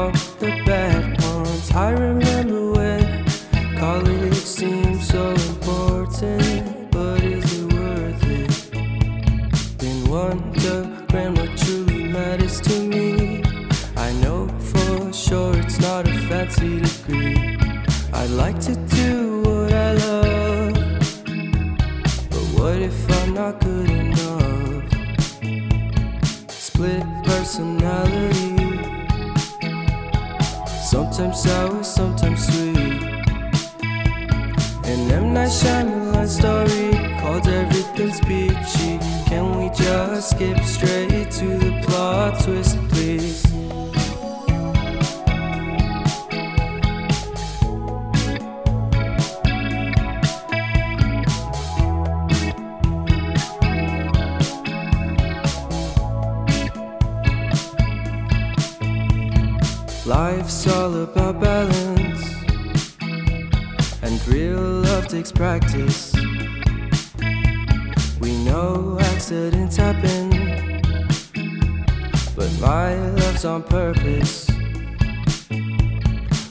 all the bad ones. I remember when college seemed so important, but is it worth it? Been wondering what truly matters to me. I know for sure it's not a fancy degree. I'd like to do what I love, but what if I'm not good enough? Split personality, sometimes sour, sometimes sweet. An M. Night Shyamalan story called Everything's Peachy. Can we just skip straight to the plot twist, please? Life's all about balance, and real love takes practice. We know accidents happen, but my love's on purpose.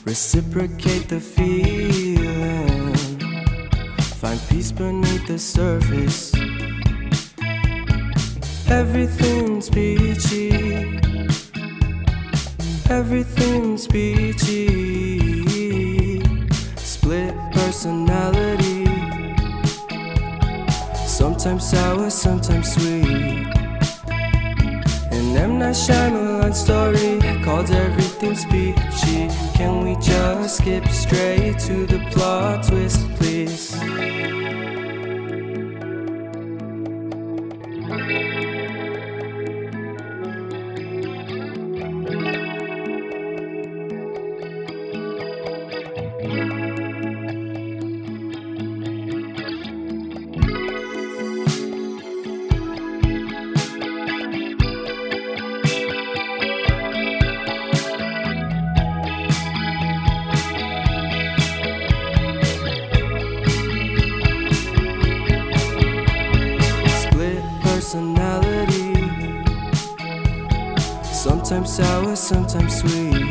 Reciprocate the feeling, find peace beneath the surface. Everything's peachy, everything's peachy. Split personality, sometimes sour, sometimes sweet. An M. Night Shyamalan story called Everything's Peachy. Can we just skip straight to the plot twist, please? Personality, sometimes sour, sometimes sweet.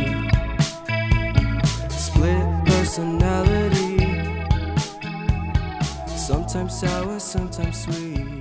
Split personality, sometimes sour, sometimes sweet.